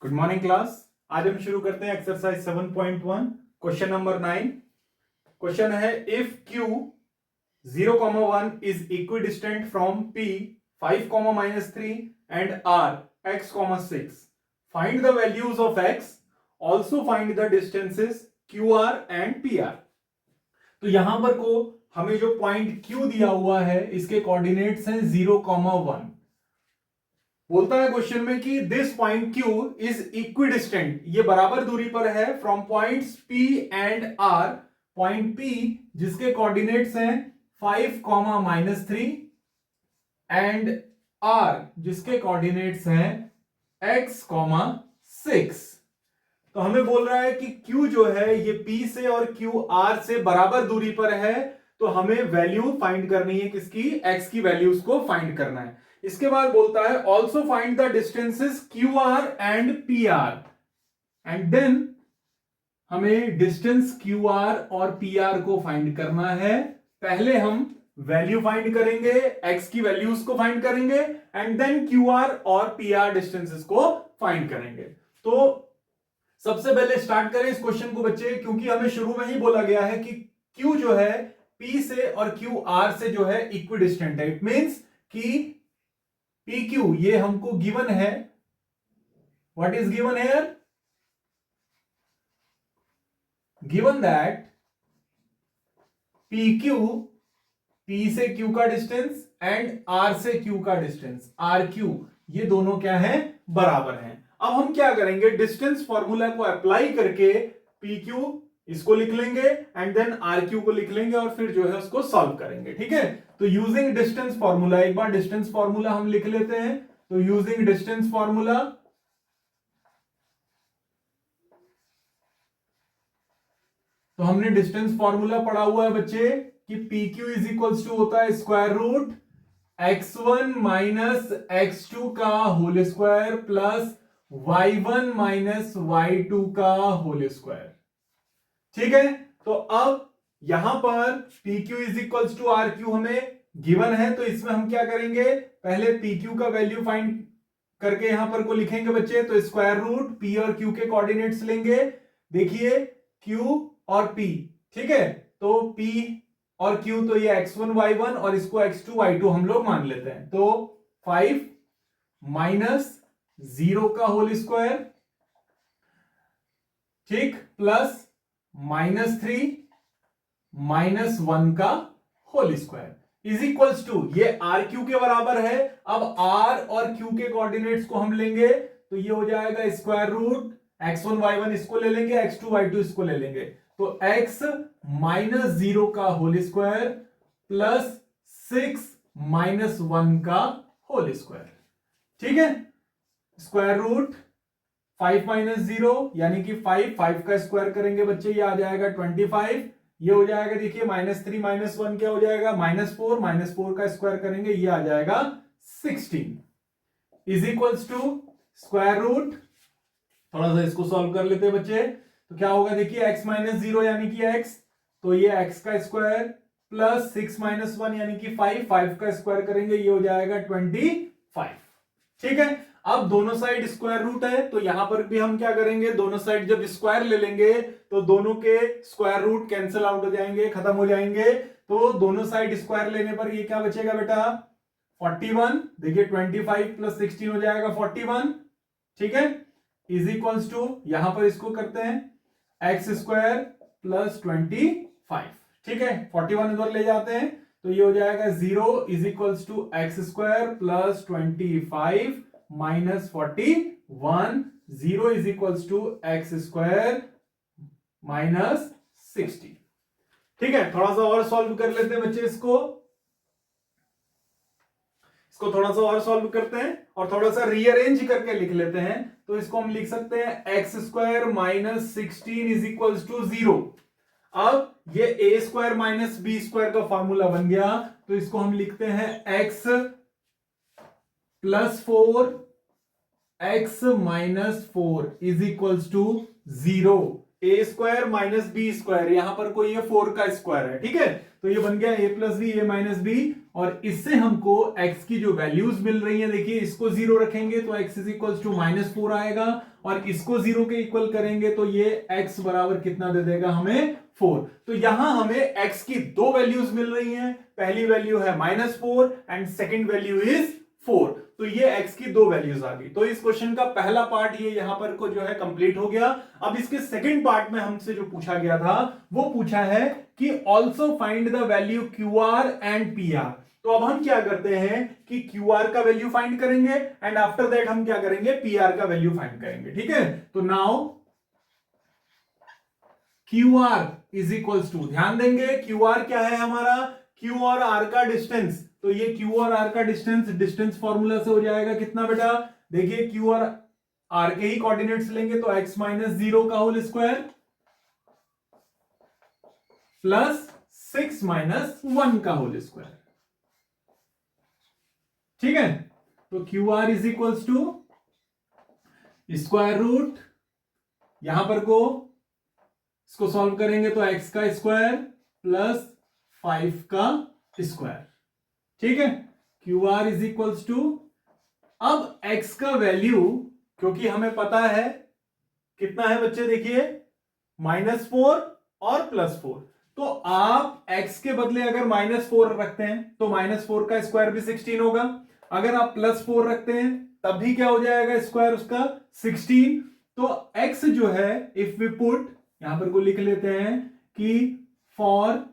Good morning class. आज हम शुरू करते हैं एक्सरसाइज 7.1 क्वेश्चन नंबर 9। क्वेश्चन है if Q 0,1 is equidistant from P 5,-3 and R x, 6 find the values of x, also find the distances QR and PR। तो यहां पर को हमें जो पॉइंट Q दिया हुआ है इसके कोऑर्डिनेट्स हैं 0,1। बोलता है क्वेश्चन में कि this point Q is equidistant, ये बराबर दूरी पर है from points P and R। Point P जिसके कोऑर्डिनेट्स हैं 5,-3 एंड R जिसके कोऑर्डिनेट्स हैं x, 6। तो हमें बोल रहा है कि Q जो है ये P से और QR से बराबर दूरी पर है, तो हमें वैल्यू फाइंड करनी है किसकी, x की वैल्यूज को फाइंड करना है। इसके बाद बोलता है also find the distances QR and PR, and then हमें डिस्टेंस QR और PR को फाइंड करना है। पहले हम वैल्यू फाइंड करेंगे, x की वैल्यूज को फाइंड करेंगे एंड देन QR और PR डिस्टेंसेस को फाइंड करेंगे। तो सबसे पहले स्टार्ट करें इस क्वेश्चन को बच्चे, क्योंकि हमें शुरू में ही बोला गया है कि Q जो है P से और QR से जो है इक्विडिस्टेंट है। इट मींस कि PQ ये हमको गिवन है। What is given here? Given that PQ P से Q का डिस्टेंस एंड R से Q का डिस्टेंस RQ ये दोनों क्या है, बराबर हैं। अब हम क्या करेंगे, डिस्टेंस फॉर्मूला को अप्लाई करके PQ इसको लिख लेंगे एंड देन RQ को लिख लेंगे और फिर जो है उसको सॉल्व करेंगे। ठीक है, तो यूजिंग डिस्टेंस फॉर्मूला, एक बार डिस्टेंस फॉर्मूला हम लिख लेते हैं। तो यूजिंग डिस्टेंस फॉर्मूला, तो हमने डिस्टेंस फॉर्मूला पढ़ा हुआ है बच्चे कि PQ इज इक्वल्स टू होता है square root x1 minus x2 का whole square plus y1 minus y2 का होल स्क्वायर। ठीक है, तो अब यहां पर PQ is equals to RQ हमें गिवन है, तो इसमें हम क्या करेंगे, पहले PQ का वैल्यू फाइंड करके यहां पर को लिखेंगे बच्चे। तो स्क्वायर रूट P और Q के कोऑर्डिनेट्स लेंगे। देखिए Q और P, ठीक है, तो P और Q तो ये x1 y1 और इसको x2 y2 हम लोग मान लेते हैं। तो 5 माइनस 0 का होल स्क्वायर, ठीक, प्लस -3 -1 का whole square is equals to, ये RQ के बराबर है। अब R और Q के कोऑर्डिनेट्स को हम लेंगे, तो ये हो जाएगा स्क्वायर रूट x1 y1 इसको ले लेंगे, x2 y2 इसको ले लेंगे। तो x माइनस 0 का होल स्क्वायर प्लस 6 -1 का होल स्क्वायर। ठीक है, स्क्वायर रूट 5 माइनस 0 यानी कि 5 का स्क्वायर करेंगे बच्चे, ये आ जाएगा 25। ये हो जाएगा, देखिए -3 -1 क्या हो जाएगा, -4 का स्क्वायर करेंगे, ये आ जाएगा 16 is equals to square root. थोड़ा सा इसको सॉल्व कर लेते हैं बच्चे, तो क्या होगा, देखिए x माइनस 0 यानी कि x, तो ये x का स्क्वायर प्लस 6 -1 यानी कि 5 का स्क्वायर करेंगे, ये हो जाएगा 25। ठीक है, अब दोनों साइड स्क्वायर रूट है, तो यहां पर भी हम क्या करेंगे, दोनों साइड जब स्क्वायर ले लेंगे तो दोनों के स्क्वायर रूट कैंसिल आउट हो जाएंगे, खत्म हो जाएंगे। तो दोनों साइड स्क्वायर लेने पर ये क्या बचेगा बेटा, 41। देखिए 25 प्लस 16 हो जाएगा 41। ठीक है, इज इक्वल्स टू, यहां पर इसको करते हैं एक्स स्क्वायर प्लस 25। ठीक है, 41 इधर ले जाते हैं, तो ये हो जाएगा 0 is equals to x square plus 25 minus 41। 0 is equals to x square minus 60। ठीक है, थोड़ा सा और सॉल्व कर लेते हैं बच्चे, इसको थोड़ा सा और सॉल्व करते हैं और थोड़ा सा रीअरेंज करके लिख लेते हैं। तो इसको हम लिख सकते हैं x square minus 16 is equals to 0। अब ये a square minus b square का फॉर्मूला बन गया, तो इसको हम लिखते हैं x plus 4 x minus 4 is equals to 0। A square minus b square, यहां पर कोई ये 4 का स्क्वायर है। ठीक है, तो ये बन गया a plus b, a minus b और इससे हमको x की जो वैल्यूज मिल रही है, देखिए इसको 0 रखेंगे तो x इज इक्वल टू -4 आएगा, और इसको 0 के इक्वल करेंगे तो ये x बराबर कितना दे देगा हमें 4। तो यहां हमें x की दो वैल्यूज मिल रही हैं, पहली वैल्यू है -4 एंड सेकेंड वैल्यू इज 4। तो ये x की दो वैल्यूज आ गई। तो इस क्वेश्चन का पहला पार्ट ये यहां पर को जो है कंप्लीट हो गया। अब इसके सेकंड पार्ट में हमसे जो पूछा गया था वो पूछा है कि also find the value QR and PR। तो अब हम क्या करते हैं कि QR का वैल्यू फाइंड करेंगे एंड आफ्टर दैट हम क्या करेंगे, PR का वैल्यू फाइंड करेंगे। ठीक है, तो now QR is equals to, ध्यान देंगे QR क्या है हमारा, Q और R का डिस्टेंस। तो ये Q और R का डिस्टेंस फॉर्मूला से हो जाएगा कितना बेटा, देखिए Q और R के ही कोऑर्डिनेट्स लेंगे तो x -0 का होल स्क्वायर प्लस 6 - 1 का होल स्क्वायर। ठीक है, तो QR is equals to square root, यहां पर को इसको सॉल्व करेंगे तो x का स्क्वायर प्लस 5 का स्क्वायर। ठीक है, QR इज इक्वल्स टू, अब x का वैल्यू क्योंकि हमें पता है कितना है बच्चे, देखिए -4 और +4, तो आप x के बदले अगर -4 रखते हैं तो -4 का स्क्वायर भी 16 होगा, अगर आप +4 रखते हैं तब भी क्या हो जाएगा स्क्वायर उसका 16। तो x जो है, इफ वी पुट, यहां पर को लिख लेते हैं कि for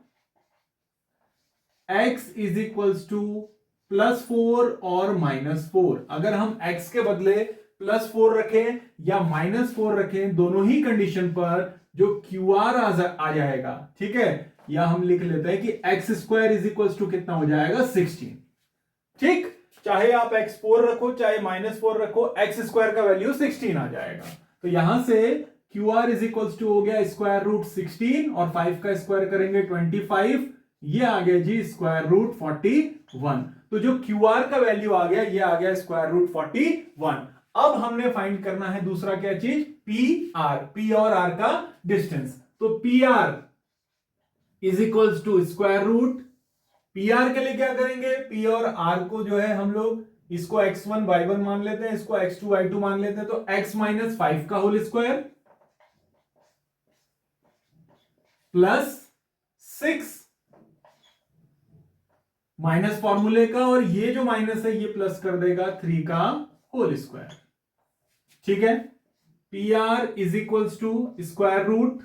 x is equals to +4 और -4, अगर हम x के बदले +4 रखें या -4 रखें, दोनों ही कंडीशन पर जो QR आ जाएगा, ठीक है, या हम लिख लेते हैं कि x² इज इक्वल्स टू कितना हो जाएगा 16। ठीक, चाहे आप x4 रखो चाहे -4 रखो, x² का वैल्यू 16 आ जाएगा। तो यहां से QR इज इक्वल्स टू हो गया स्क्वायर रूट 16 और 5 का स्क्वायर करेंगे 25, ये आ गया जी स्क्वायर रूट 41। तो जो QR का वैल्यू आ गया ये आ गया स्क्वायर रूट 41। अब हमने फाइंड करना है दूसरा क्या चीज, PR, P और R का डिस्टेंस। तो PR is equals to square root, PR के लिए क्या करेंगे, P और R को जो है हम लोग इसको x1 y1 मान लेते हैं, इसको x2 y2 मान लेते हैं, तो x -5 का होल स्क्वायर प्लस 6 माइनस फॉर्मूले का, और ये जो माइनस है ये प्लस कर देगा 3 का होल स्क्वायर। ठीक है, PR is equals to square root,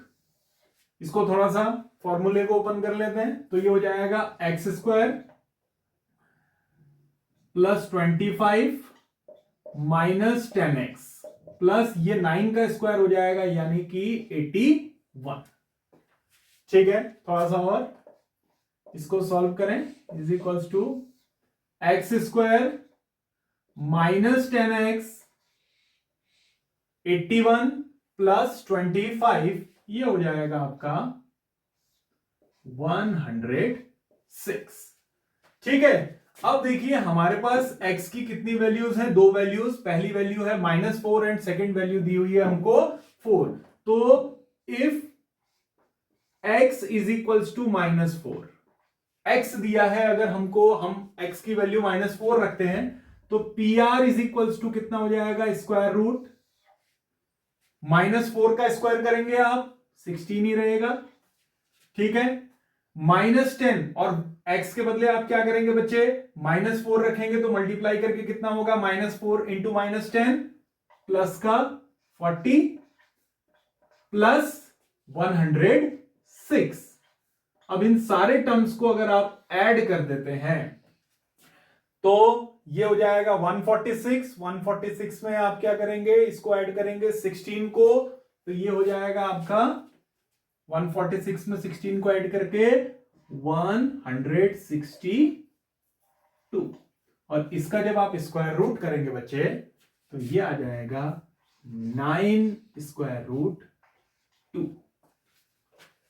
इसको थोड़ा सा फॉर्मूले को ओपन कर लेते हैं, तो ये हो जाएगा x² plus 25 minus 10x plus ये 9 का स्क्वायर हो जाएगा यानी कि 81। ठीक है, थोड़ा सा और इसको सॉल्व करें, is equals to x² minus 10x 81 plus 25, ये हो जाएगा आपका 106। ठीक है, अब देखिए हमारे पास x की कितनी वैल्यूज हैं, दो वैल्यूज, पहली वैल्यू है -4 एंड सेकेंड वैल्यू दी हुई है हमको 4। तो if x is equals to -4, x दिया है, अगर हमको हम x की वैल्यू -4 रखते हैं तो PR इज इक्वल्स टू कितना हो जाएगा, स्क्वायर रूट -4 का स्क्वायर करेंगे आप 16 ही रहेगा। ठीक है, -10 और x के बदले आप क्या करेंगे बच्चे, -4 रखेंगे तो मल्टीप्लाई करके कितना होगा, -4 इंटू -10 प्लस का 40 प्लस 106। अब इन सारे टर्म्स को अगर आप ऐड कर देते हैं तो ये हो जाएगा 146। 146 में आप क्या करेंगे, इसको ऐड करेंगे 16 को, तो ये हो जाएगा आपका 146 में 16 को ऐड करके 162, और इसका जब आप स्क्वायर रूट करेंगे बच्चे तो ये आ जाएगा 9√2।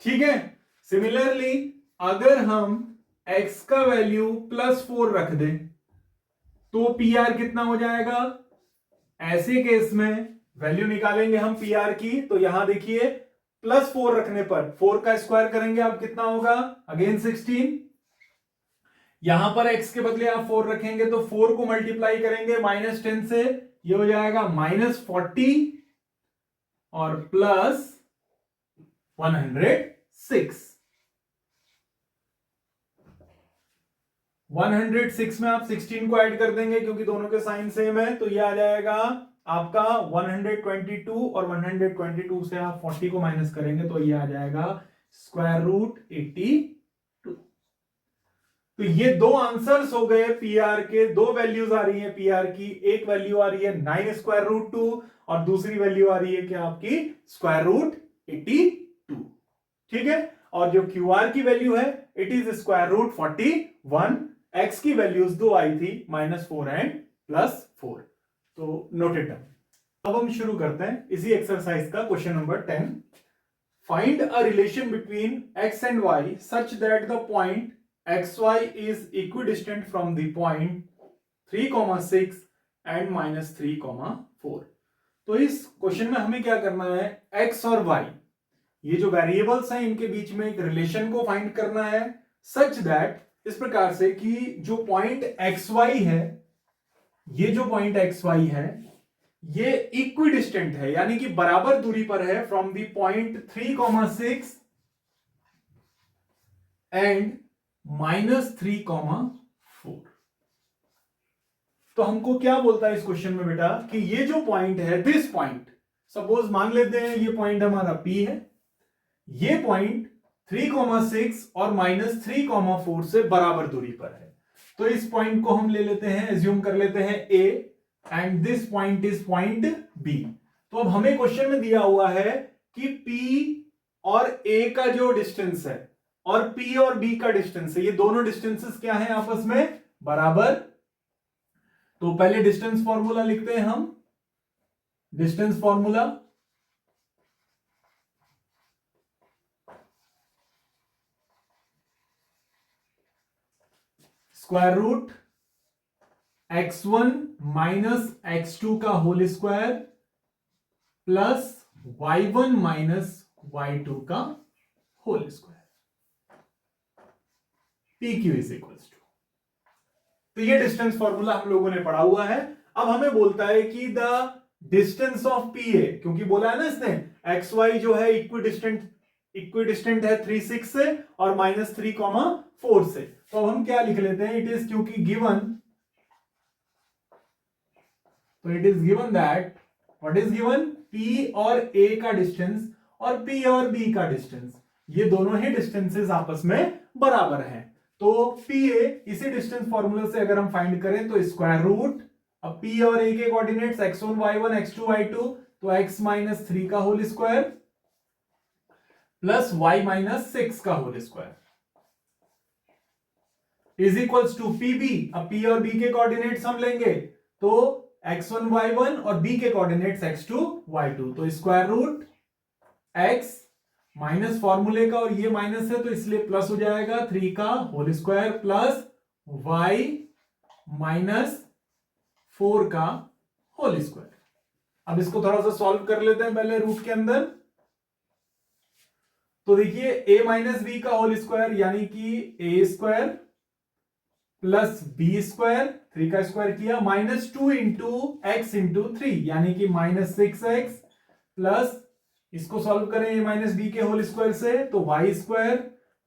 ठीक है, सिमिलरली अगर हम x का वैल्यू +4 रख दें तो PR कितना हो जाएगा, ऐसे केस में वैल्यू निकालेंगे हम PR की, तो यहां देखिए +4 रखने पर 4 का स्क्वायर करेंगे आप कितना होगा, अगेन 16, यहां पर x के बदले आप 4 रखेंगे तो 4 को मल्टीप्लाई करेंगे -10 से, ये हो जाएगा -40 और प्लस 106। 106 में आप 16 को ऐड कर देंगे क्योंकि दोनों के साइन सेम है, तो ये आ जाएगा आपका 122 और 122 से आप 40 को माइनस करेंगे तो ये आ जाएगा √82। तो ये दो आंसर्स हो गए पीआर के, दो वैल्यूज आ रही है पीआर की। एक वैल्यू आ रही है 9√2 और दूसरी वैल्यू आ रही है क्या आपकी √82। ठीक है, और जो क्यूआर की वैल्यू है इट इज √41। एक्स की वैल्यूज दो आई थी -4 एंड +4। तो नोटेड डाउन। अब हम शुरू करते हैं इसी एक्सरसाइज का question number 10। Find a relation between x and y such that the point xy is equidistant from the point 3,6 and -3,4। तो इस क्वेश्चन में हमें क्या करना है, x और y ये जो वेरिएबल्स हैं इनके बीच में एक रिलेशन को फाइंड करना है सच दैट, इस प्रकार से कि जो पॉइंट xy है, ये जो पॉइंट xy है ये इक्विडिस्टेंट है, यानी कि बराबर दूरी पर है फ्रॉम द पॉइंट 3,6 एंड -3,4। तो हमको क्या बोलता है इस क्वेश्चन में बेटा कि ये जो पॉइंट है, दिस पॉइंट, सपोज मान लेते हैं ये पॉइंट हमारा P है, ये पॉइंट 3,6 और -3,4 से बराबर दूरी पर है। तो इस पॉइंट को हम ले लेते हैं, एज्यूम कर लेते हैं A and this point is point B। तो अब हमें क्वेश्चन में दिया हुआ है कि P और A का जो डिस्टेंस है और P और B का डिस्टेंस है, ये दोनों डिस्टेंसेस क्या हैं आपस में बराबर। तो पहले डिस्टेंस फॉर्मूला लिखते हैं हम, distance formula square root x1 minus x2 का whole square plus y1 minus y2 का whole square, PQ is equals to. तो ये डिस्टेंस फॉर्मूला हम लोगों ने पढ़ा हुआ है। अब हमें बोलता है कि द डिस्टेंस ऑफ PA, क्योंकि बोला है ना इसने XY जो है इक्विडिस्टेंट है 3,6 से और -3,4 से। तो अब हम क्या लिख लेते हैं, इट इज क्योंकि गिवन, तो it is given that, what is given, P और A का डिस्टेंस और P और B का डिस्टेंस, ये दोनों ही डिस्टेंसेस आपस में बराबर हैं। तो PA इसी डिस्टेंस फॉर्मूला से अगर हम फाइंड करें तो स्क्वायर रूट, अब P और A के coordinates x1 y1 x2 y2, तो x - 3 का होल स्क्वायर प्लस y - 6 का whole square is equals to PB। अब P और B के कोऑर्डिनेट्स हम लेंगे तो x1 y1 और B के कोऑर्डिनेट्स x2 y2, तो स्क्वायर रूट x माइनस फॉर्मूले का और ये माइनस है तो इसलिए प्लस हो जाएगा 3 का होल स्क्वायर प्लस y - 4 का होल स्क्वायर। अब इसको थोड़ा सा सॉल्व कर लेते हैं पहले रूट के अंदर। तो देखिए a माइनस बी का होल स्क्वायर यानी कि a square plus b square, 3 का स्क्वायर किया, -2 इंटू x इंटू 3 यानी कि -6x प्लस, इसको सॉल्व करें a माइनस बी के होल स्क्वायर से तो y स्क्वायर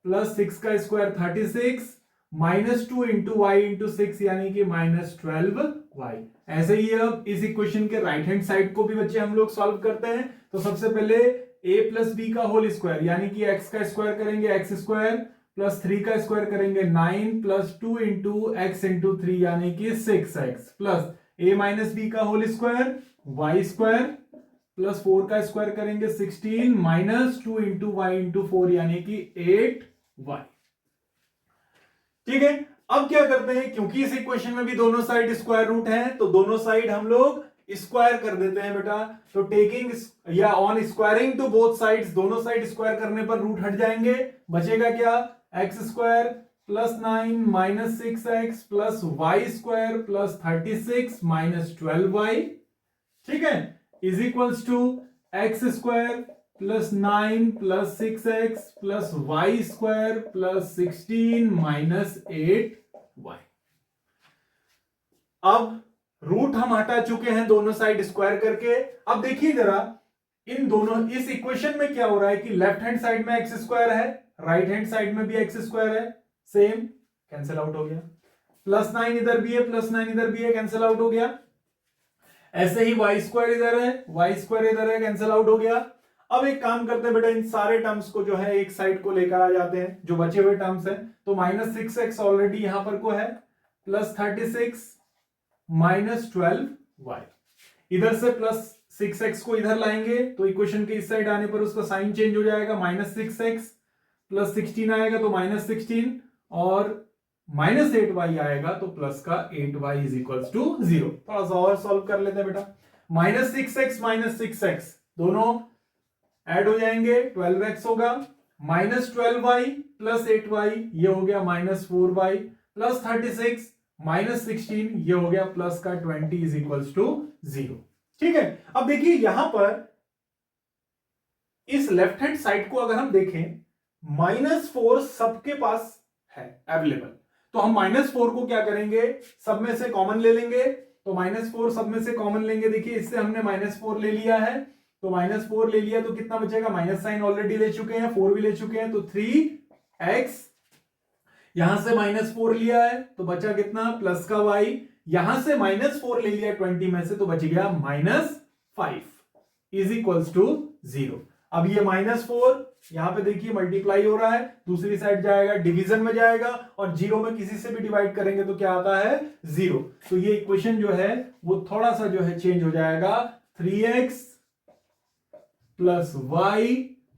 प्लस 6 का स्क्वायर 36 -2 इंटू वाई इंटू 6 यानी कि -12y। ऐसे ही अब इस इक्वेशन के राइट हैंड साइड को भी बच्चे हम लोग सॉल्व करते हैं। तो सबसे पहले a प्लस बी का होल स्क्वायर यानी कि x का स्क्वायर करेंगे x स्क्वायर प्लस 3 का स्क्वायर करेंगे 9 प्लस 2 इंटू एक्स इंटू 3 यानी कि 6x plus a minus B का whole square y square plus 4 का स्क्वायर करेंगे 16 -2 इंटू वाई इंटू 4 यानी कि 8y। ठीक है, अब क्या करते हैं, क्योंकि इस इक्वेशन में भी दोनों साइड स्क्वायर रूट है तो दोनों साइड हम लोग स्क्वायर कर देते हैं बेटा। तो टेकिंग या on squaring to both sides, दोनों साइड स्क्वायर करने पर रूट हट जाएंगे, बचेगा क्या, x square plus 9 -6x plus y square plus 36 -12y। ठीक है, is equals to x square plus 9 plus 6x plus y square plus 16 -8y। y। अब रूट हम हटा चुके हैं दोनों साइड स्क्वायर करके। अब देखिए जरा इन दोनों, इस इक्वेशन में क्या हो रहा है कि लेफ्ट हैंड साइड में एक्स स्क्वायर है, राइट हैंड साइड में भी एक्स स्क्वायर है, सेम कैंसिल आउट हो गया। +9 इधर भी है, +9 इधर भी है, कैंसिल आउट हो गया। ऐसे ही वाई स्क्वायर इधर है, वाई स्क्वायर इधर है, कैंसिल आउट हो गया। अब एक काम करते हैं बेटा, इन सारे टर्म्स को जो है एक साइड को लेकर आ जाते हैं, जो बचे हुए टर्म्स हैं। तो -6x ऑलरेडी यहां पर को है, +36 -12y। इधर से +6x को इधर लाएंगे तो इक्वेशन के इस साइड आने पर उसका साइन चेंज हो जाएगा, -6x +16 आएगा तो -16 और -8y आएगा तो प्लस का 8y इज इक्वल्स टू 0। थोड़ा सा और सॉल्व कर लेते हैं बेटा। -6x -6x दोनों ऐड हो जाएंगे, 12x होगा, -12y +8y ये हो गया -4y, +36 -16 ये हो गया प्लस का 20 इज इक्वल्स टू 0। ठीक है, अब देखिए यहां पर इस लेफ्ट हैंड साइड को अगर हम देखें, -4 सबके पास है अवेलेबल, तो हम -4 को क्या करेंगे, सब में से कॉमन ले लेंगे। तो -4 सब में से कॉमन लेंगे, देखिए इससे हमने -4 ले लिया है, तो -4 ले लिया तो कितना बचेगा, माइनस साइन ऑलरेडी ले चुके हैं, 4 भी ले चुके हैं, तो 3x, यहां से -4 लिया है तो बचा कितना, प्लस का y, यहां से -4 ले लिया 20 में से तो बच गया -5 इज इक्वल्स टू 0। अब ये -4 यहां पे देखिए मल्टीप्लाई हो रहा है, दूसरी साइड जाएगा डिवीजन में जाएगा, और 0 में किसी से भी डिवाइड करेंगे तो क्या आता है, 0। तो ये इक्वेशन जो है वो थोड़ा सा जो है चेंज हो जाएगा, 3x + y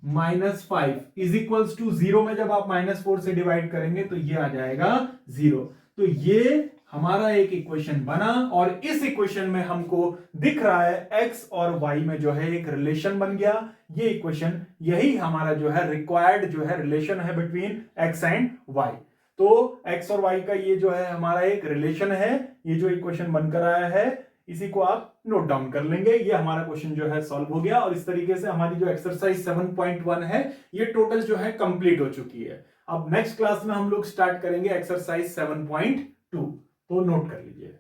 -5 is equals to 0 में जब आप -4 से डिवाइड करेंगे तो ये आ जाएगा 0। तो ये हमारा एक इक्वेशन बना, और इस इक्वेशन में हमको दिख रहा है x और y में जो है एक रिलेशन बन गया। ये इक्वेशन, यही हमारा जो है रिक्वायर्ड जो है रिलेशन है बिटवीन x एंड y। तो x और y का ये जो है हमारा एक रिलेशन है, ये जो इक्वेशन बनकर आया है इसी को आप नोट डाउन कर लेंगे। ये हमारा क्वेश्चन जो है सॉल्व हो गया, और इस तरीके से हमारी जो एक्सरसाइज 7.1 है ये टोटल जो है कंप्लीट हो चुकी है। अब नेक्स्ट क्लास में हम लोग स्टार्ट करेंगे एक्सरसाइज 7.2, तो नोट कर लीजिए।